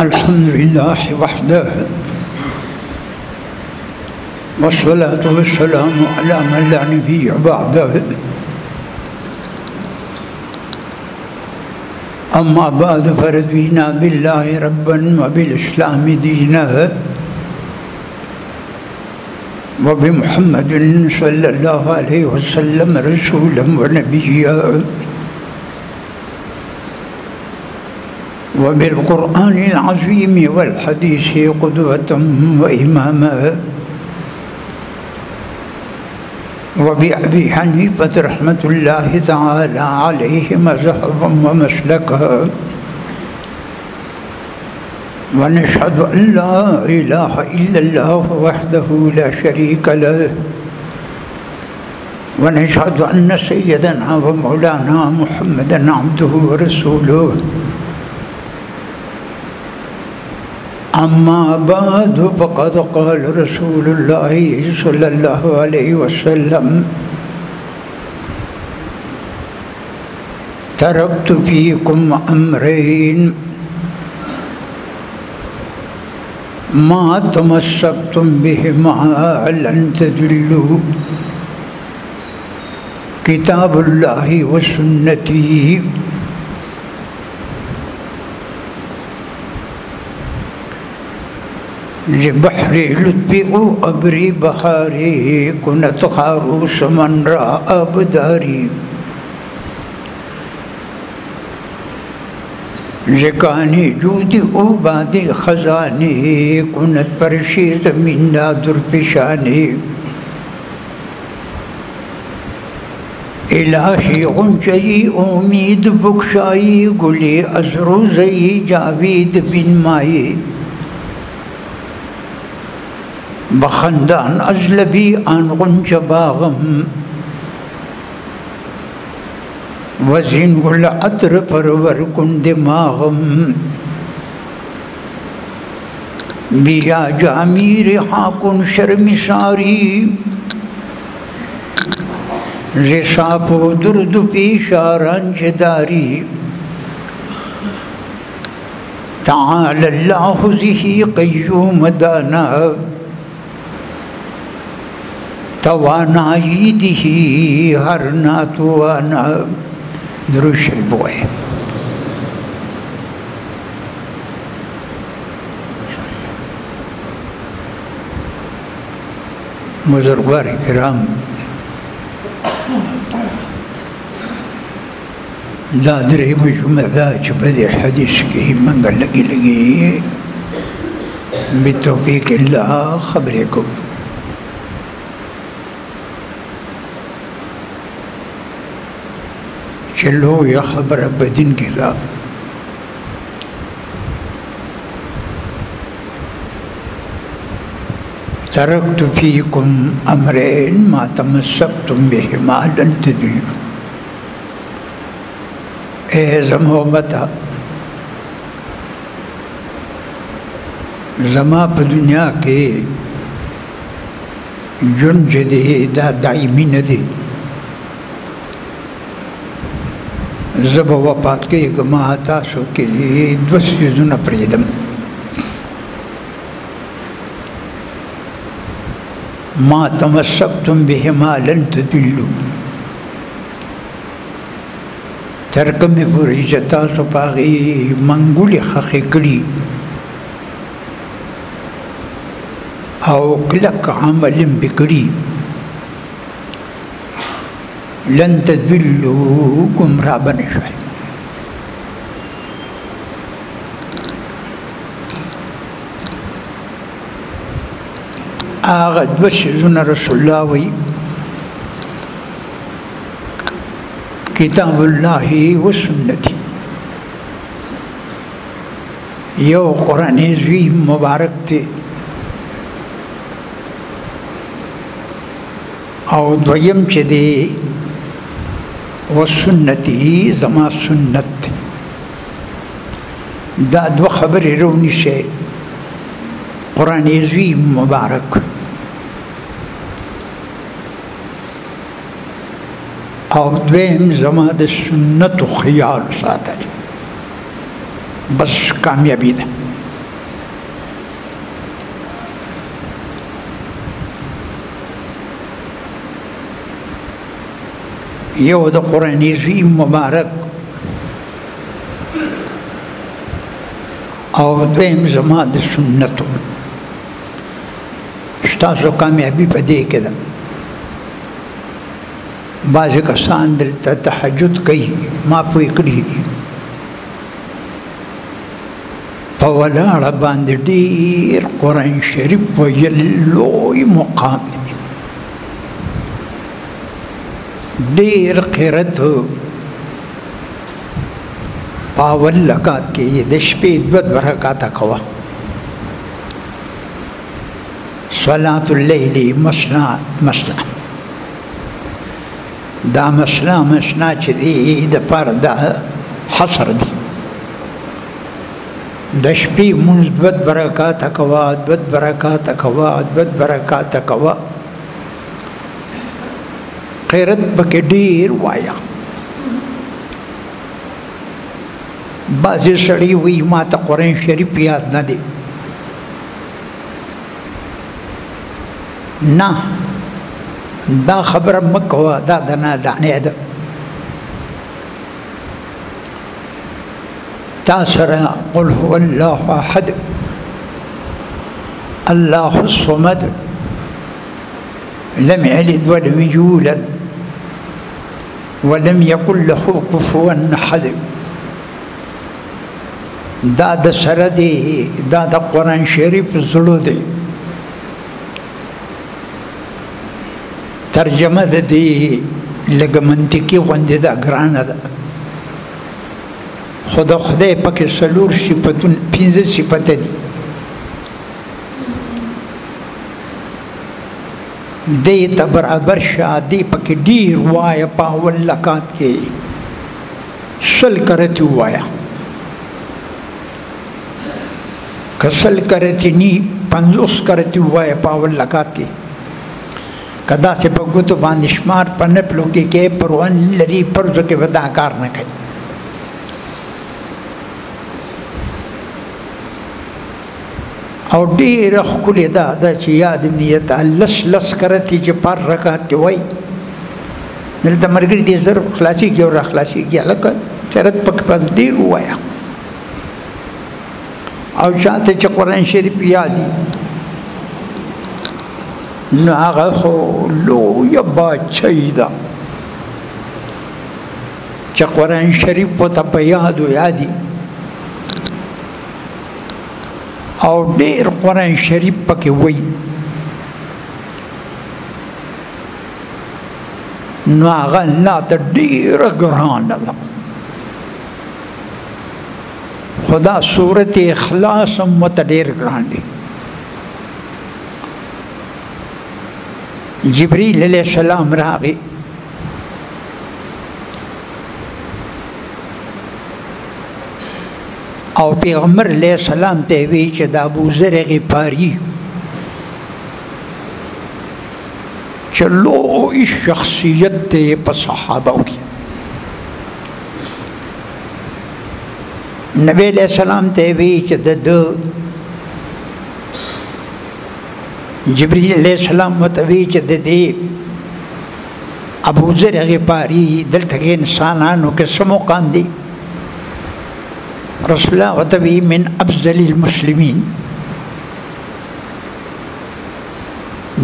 अल्हम्दुलिल्लाह वहदह वस्सलातु वस्सलामु अला मन ला नबिय्य बअदह। अम्मा बाद फरदीना बिल्लाहि रब्बन व बिल इस्लामि दीनह व बि मुहम्मदिन सल्लल्लाहु अलैहि वसल्लम रसूलन व नबिय्या व बिल कुरआनिल अज़ीम वल हदीस क़ुदवतन व इमामा व बि अबी हनीफ़ा रहमतुल्लाहि तआला अलैहि मज़हबन व मसलका व नशहदु अन ला इलाहा इल्लल्लाह वहदहु ला शरीका लह व नशहदु अन्न सय्यदना व मौलाना मुहम्मदन अब्दुहु व रसूलुहु। अम्मा बाद फ़क़द क़ाल रसूलुल्लाहि सल्लल्लाहु अलैहि वसल्लम तरक्तु फ़ीकुम अम्रैन मा तमस्सक्तुम बिहिमा लन तज़िल्लू किताबुल्लाहि व सुन्नती। बहरे लुत्फ़ी अबरी बहारे कुनत खारूस मन रा अबदारी। ज़कानी जूदी उबादी ख़ज़ाने कुनत परशी ज़मींदा दुरपेशाने। इलाही गुंजई उम्मीद बुख्शाई गुले अज़रोज़ई जावीद बिन माए। बखंदान अजलबी आन गुंज बागम वज़िन गुल अतर परवर कुन दिमागम। बिया जामीर हाकुन शर्मिसारी ज़िसापो दुर्द पेशारांजदारी। ताअल्लाहु ज़िही क़य्यूम दाना तवानाई दिही हर नातवाना। दुरूद शरीफ है। बुज़ुर्गान किराम दादरे मुजमदा चबद हदीस की मंगल लगी लगी बितौफीक़ अल्लाह खबरे को चलो या खबर बदिन के साथ तरक्तु फ़ीकुम अम्रैन मा तमस्सक्तुम बिहिमा लन तज़िल्लू। ए ज़मोमता ज़मा प दुनिया के जुन जदे दा दायमी न दे जब वफ़ात के गमा तासो के द्वस्युन प्रेदम मा तमस्सक्तुम बिहिमा लन तज़िल्लू। तर्क में पूरी जता सुपागी मंगुल खखे कड़ी आओ क्लक अमल बिगड़ी। लन तज़िल्लू गुमराह बने शाय। आगद वशुन रसूलुल्लाह वही किताबुल्लाहि व सुन्नती। यो कुरान अज़ीम मुबारक थे और द्वयम चदे व सुन्नती ज़मा सुन्नत दाद व खबर रोनी से कुरान अज़ीम मुबारक और द्वेम ज़माद सुन्नत ख्याल साथ है बस कामयाबी था। یو د قرآن عظیم مبارک او دویم زما د سنتو. ستاسو کامیابی په دې کې ده. بعضې کسان دلته تهجد کوي، ما پوه کړي دي، په ولاړه باندې ډېر قرآن شریف ویل لوی مقام دی، ډېر قرت په اول رکعت کې د شپې 2 رکعته کوه. صلاة اللیل مثنى مثنى. دا مثنى مثنى چې دی د پاره د حصر دی. د شپې مونځ 2 رکعته کوه، 2 رکعته کوه، 2 رکعته کوه. قرت پکې ډېر وایه. بعضې سړي وایي ما ته قرآن شریف یاد نه دی. نه، دا خبره مه کوه، دا د نادانۍ ده. تا سره قل هو الله احد الله الصمد لم يلد ولم يولد ولم يكن له كفوا احد. دا د سره دی، دا د قرآن شریف زړه دی. ترجمه د دې لږه منطقي غوندې ده، ګرانه ده، خو د خدای پکې 4 صفتونه 5 صفته دي. دې ته برابر شه، دې پکې ډېر وایه. په اول رکعت کې 100 کرتې ووایه، که 100 کرتې نی 50 کرتې ووایه په اول رکعت کې. که داسې په ګوتو باندې شمار په نفلو کې کې پروا نه لري، فرضو کې به دا کار نه کوي. او ډېره ښکلې ده چې یاد نیت 10 کرتې چې پر رکعت کې وایي. دلته ملګري دې زر خلاصېږي او را خلاصېږي، هلکه شرط پکې په ډېر ووایه. او چاته چې قرآن شریف یادي نو هغه خو لویه بادشاهي ده چې قرآن شریف ورته په یادو یادي. او ډېر قرآن شریف پکې وایي، نو هغه الله ته ډېره ګرانه ده. خو دا صورت اخلاص هم ورته ډېر ګران دی. جبریل علیہ السلام راغی، او پیغمبر علیہ السلام ته وی چې د ابوذر غفاري چې لوی شخصیت دی په صحابه کې. نبی علیہ السلام ته وی چې د جبریل علیہ السلام متوی چې د دې ابوذر غفاري دلته کې انسانانو کې څه مقام دی. رسول الله وتوی من افضل المسلمین،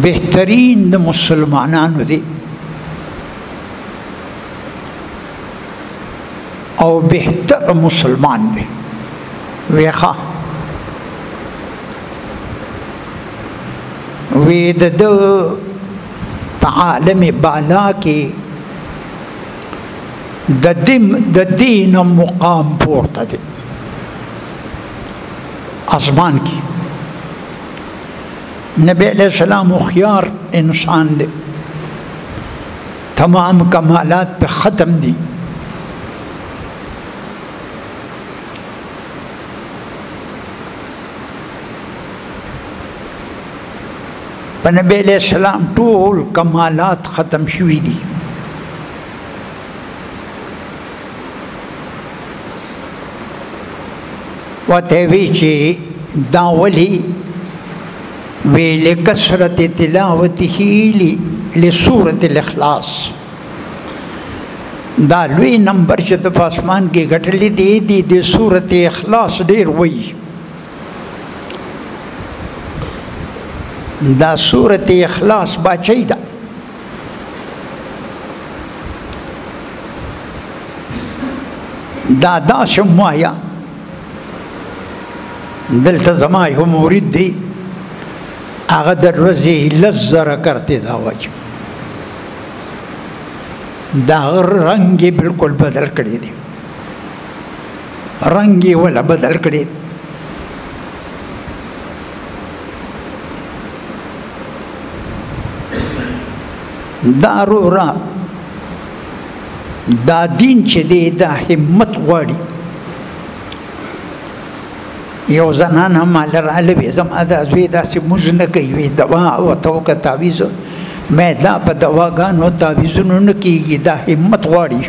بهترین د مسلمانانو دی او بهتر مسلمان دی. ویخه وی د په عالم بالا کې د دین مقام پورته دی. آسمان کې نبی علیہ السلام خيار انسان دی، تمام کمالات پہ ختم دی. په نبی علیہ السلام ټول کمالات ختم شوي دي. وته وی چې دا ولی وی لکثرت تلاوته لسورة الاخلاص، دا لوی نمبر چې د پاسمان کې ګټلې دی د سورت اخلاص ډیر وایي دا سورت اخلاص باچی ده دا داسې موایا دلته زما یو مرید دی هغه د ورځې 10,000 کرتے دا وایي دا رنگ یې بالکل بدل کړی دی رنگ یې ولا بدل کړی دا رورا دا دین چې دی دا همت غواړي یو زنانه مال راله وې زما دا زوی داسې مونځ نه کوي وې دوا ورته وکړه تعویض مې دا په دواګانو تعویضونو نه کېږي دا همت غواړي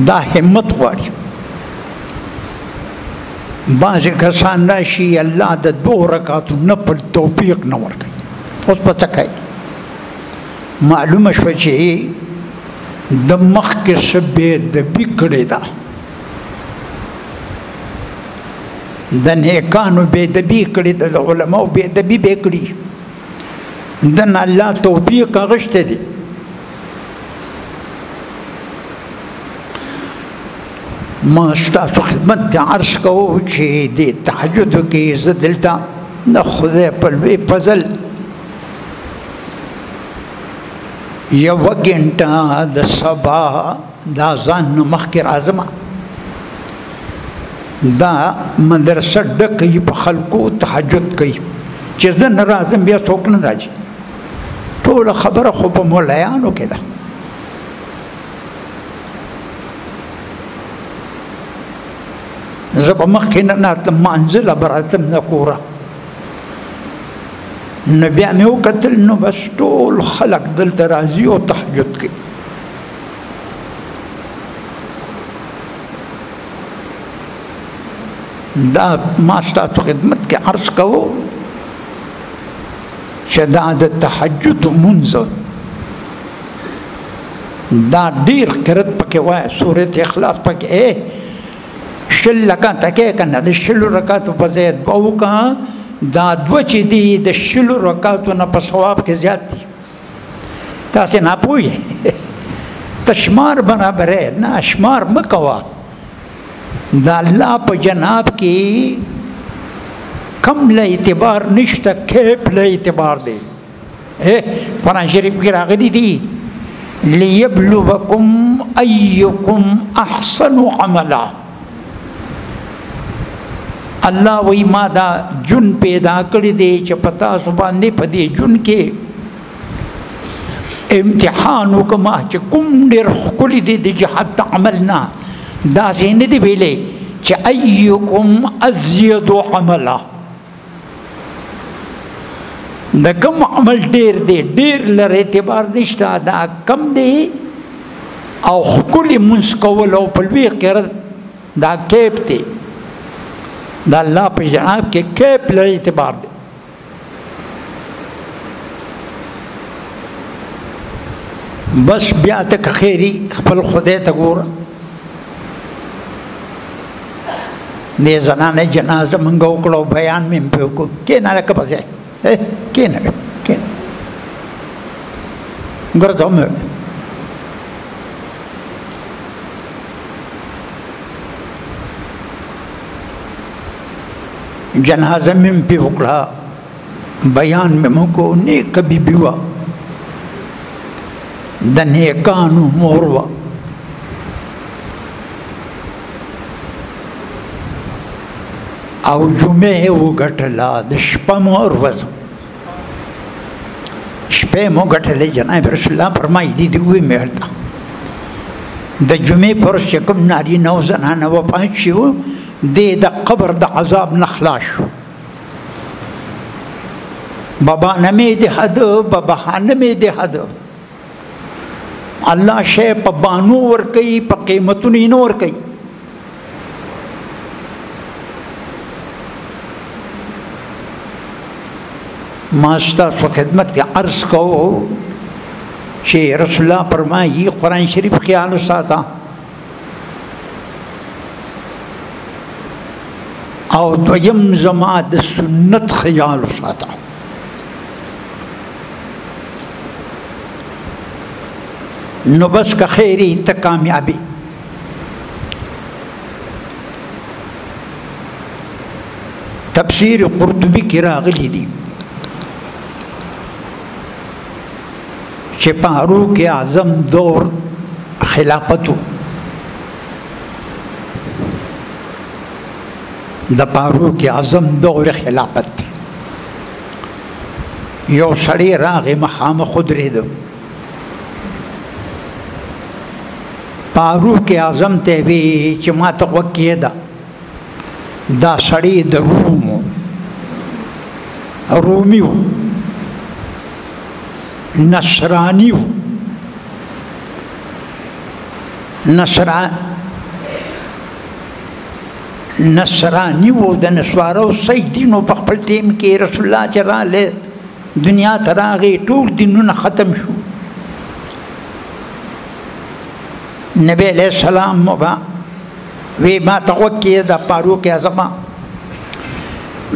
دا همت غواړي بعضې کسان راشي الله د 2 رکعاتو نفل توفیق نه ورکوي اوس به څه کوي معلومه شوه چې د مخکې څه بېادبي کړې ده د نیکانو بېادبي کړې ده د علماو بېادبي به یې کړي دنه الله توفیق اخیستی دی ما ستاسو خدمت ته عرض کوو چې د تهجدو کې زه دلته د خدای په لوی فضل یوه ګنټه د سبا دا ځان نه مخکې راځم دا مدرسه ډکه یي په خلکو تهجد کوي چې زه نه راځم بیا څوک نه راځي ټوله خبره خو په مولایانو کې ده زه به مخکې نه ناتلم مانځله به راتلم نه کوره نو بیا مې وکتل نو بس ټول خلک دلته راځي او تهجد کوي دا ما ستاسو خدمت کې عرض کوو چې دا د تهجد لمونځ دا ډېر قرت پکې وایه سورت اخلاص پکې 10 رکعاته کې که نه د 10 رکعاتو په ځای 2 وکړه دا 2 چې دي د 10 رکعاتو نه په ثواب کې زیات دي تاسې ناپوه یې ته شمار برابرې نه شمار مه کوه د الله په جناب کې کم له اعتبار نشته کیف له اعتبار دی قرآن شریف کې راغلی دي لیبلوکم ایکم احسن عملا الله وی ما دا جن پیدا کړی دی چې په تاسو باندې په دې جن کې امتحان وکما چې کوم ډېر ښکلی دی د جهاد د عمل نه داسې نه دی ویلی چې ایکم ازید عملا د کوم عمل ډېر دی ډېر لر اعتبار نشته دا کم دی او ښکلی مونځ کول او په لوی قرت دا کیف دی دا الله په جناب کې کیف لر اعتبار دی بس بیا ته که خیري خپل خدای ته ګوره دې زنانې جنازه موږ وکړو بیان مې پرې وکړو کښېنه لکه په ځای کښېنه کښېنه ګرځه مې جنازه مې پرې وکړه بیان مې وکړو نیکه بیبي وه د نیکانو مور وه او جمعه وګټله د شپه مو ورځ شپې مو ګټلې جناب رسول الله فرمایي دي وی مې ورته د جمعې پر ورځ چې کوم نارینه او زنانه وفات شي د قبر د عذاب نه خلاص شو بابا نمې د حد بابا نمې د حد الله شی په بانو ور کوي په قیمتونو یې نه ور کوي ما ستاسو خدمت کې عرض کوو چې رسول الله فرمایي قرآن شریف خیال وساته او دویم زما د سنت خیال وساته. نو بس که خیری ته کامیابی. تفسیر قرطبی کی راغلی دی چې فاروق اعظم دور خلافتو د فاروق اعظم دور خلافت یو سړی راغی مخامخ ودرېده. فاروق اعظم ته وی چې ما ته غوږ کېږده دا سړی د رومي و نصرانی و نصرانی و د نسوارو صحیح دینو په خپل ټیم کې رسول الله چې راغلی دنیا ته راغی ټول دینونه ختم شو. نبی علیہ السلام وی ما ته غوږ کېږده فاروق اعظم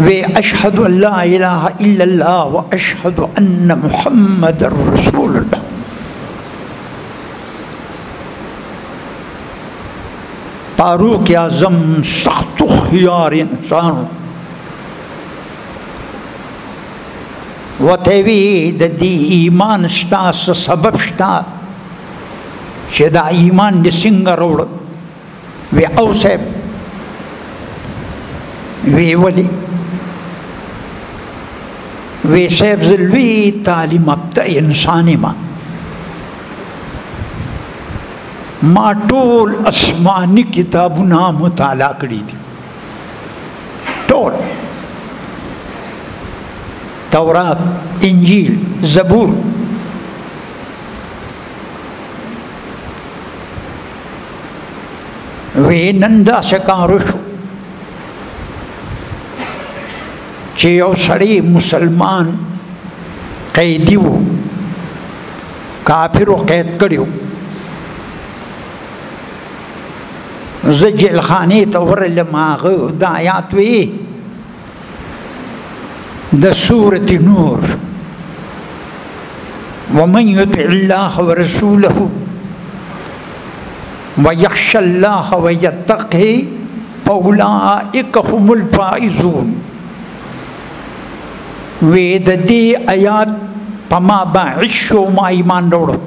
وی اشهد ان لا اله الا الله واشهد ان محمد رسول الله. فاروق اعظم سخت خيار انسان وته وی د دې ایمان ستاسو سبب شتا چې دا ایمان دې څنګه راوړ. وی او صاحب وی ولی وی صاحب زلوی تعلیم ابتا انسانی ما ټول اسمانی کتابونه مطالعه کړي دي ټول تورات انجیل زبور وی نندا شکارو شو چې یو سړی مسلمان قیدی و کافر و قید کړی و زه جیل خانې ته ورغلم هغه دا آیات وی د سورة نور ومن يطع الله ورسوله ويخشى الله ويتقه فأولئك هم الفائزون. وی د دې آیات په ما باعث شو ما ایمان راوړو.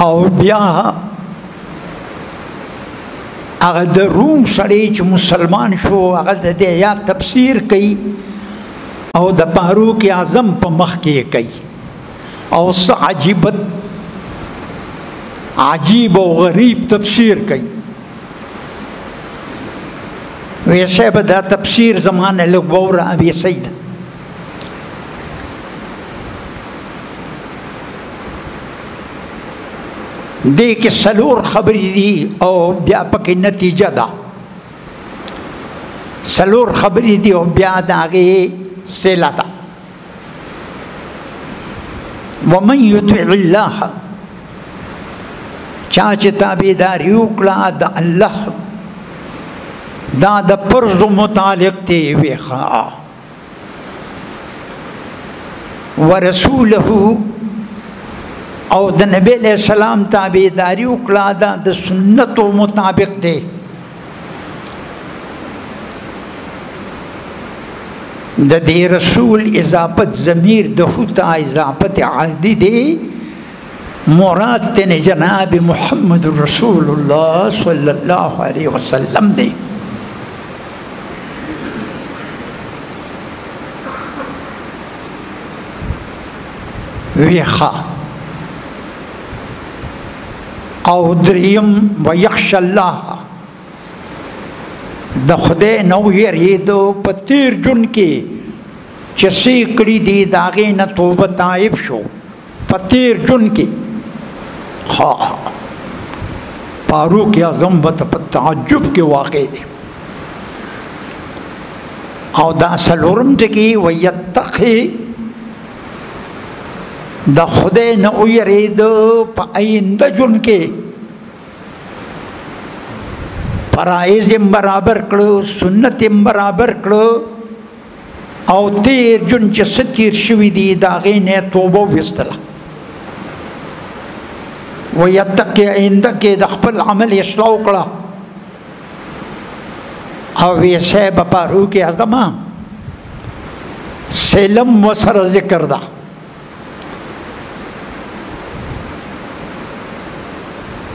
او بیا هغه د روم سړی چې مسلمان شو هغه د دې آیات تفسیر کوي او د فاروق اعظم په مخ کې کوي او څه عجیب او غریب تفسیر کوي. ویسے به دا تفسیر زمانه لږ ووره ابي سید دې کې څلور خبرې دي او بیا پکې نتیجه ده. څلور خبرې دي او بیا د هغې صله ده. ومن يطع الله چا چې تابعداري وکړه د الله دا د فرض متعلق دی ویخا ورسوله او د نبی علیہ السلام تابعداري وکړه دا د سنتو مطابق دی. د دې رسول اضافت ضمیر د هوتا اضافت عادي دی مراد تن جناب محمد رسول الله صلی الله علیه وسلم دی. ویخا او دریم ویخش الله د خدای نو یریدو په تیر جون کې چې څه کړي دي د هغې نه توبه تائب شو په تیر جون کې. فاروق اعظم په تعجب کې واقع دی. او دا سلورم ټکی ویتقی د خدای نه ویرید په آینده جون کې فرایض یې برابر کړو سنت یې برابر کړو او تیر جون چې ستیر شوي دي د هغې نه توبه ویستله ویتقی آینده کې د خپل عمل اصلاح وکړه او وی صاحب فاروق اعظم سلم وسره ذکر ده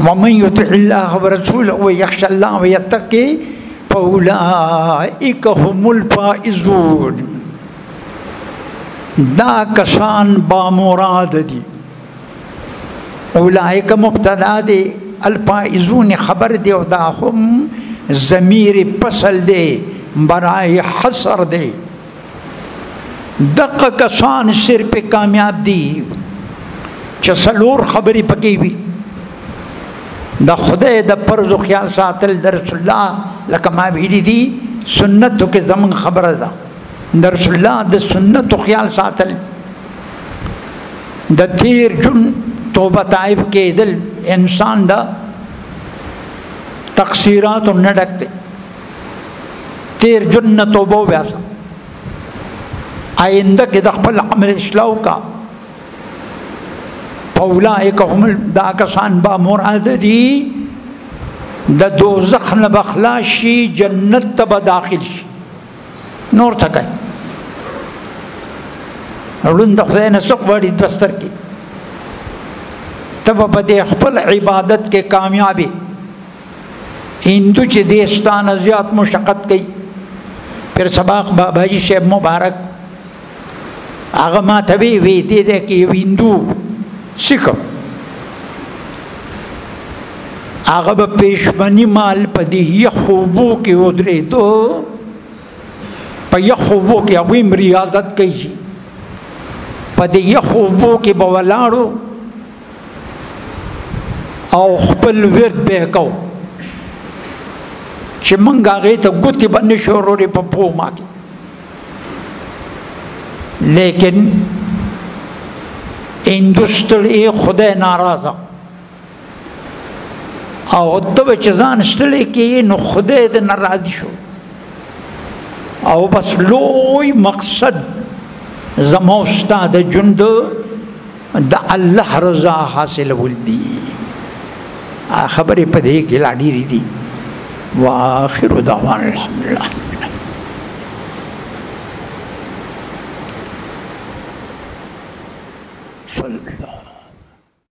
ومن يطع الله ورسوله ويخشى الله ويتقي فاولئك هم الفائزون دا کسان بامراد دي اولئک مبتدا دي الفائزون خبر دي او دا هم ضمیر فصل دے برائے حصر دے دقا کسان سر پہ کامیاب دی چسلور خبری پکی بھی دا خدای دا فرض و خیال ساتل دا رسول اللہ لکما بھیڑی دی سنتو کے زمن خبر دا دا رسول اللہ دا سنتو خیال ساتل دا تیر جن توبہ طائب کے دل انسان دا تقصیرات نہ ڈکتے تیر جن توبہ ویسا آئندہ کے دخل عمل اصلاح کا فاولئک هم دا کسان با مراد دی دا دوزخ نه بخلاشی جنت تب داخل شي نور تکای رون د خدای نه څوک وړي دستر کی تب په دې خپل عبادت کې کامیابی ہندو چ دیستان زیات مشقت کی پھر سباق بابا جی شیب مبارک آغا ما تبی وی دے دے کہ ہندو سکھ آغا با پیشمنی مال پا دی یخوبو کی ادرے تو پا یخوبو کی اگویم ریاضت کی جی پا دی یخوبو کی بولارو او خپل ورد بے کو چې منګ هغې ته ګوتې به نه شو وروړې په پوما کې لیکن هندوستړی خدای ناراضه او ته به چې ځان ستړی کېږي نو خدای د ناراضي شو او بس لوی مقصد زما او ستا د ژوند د الله رضا حاصلول دي خبرې په دې کې لا ډېرې دي وآخر دعوانا الحمد لله صلی اللہ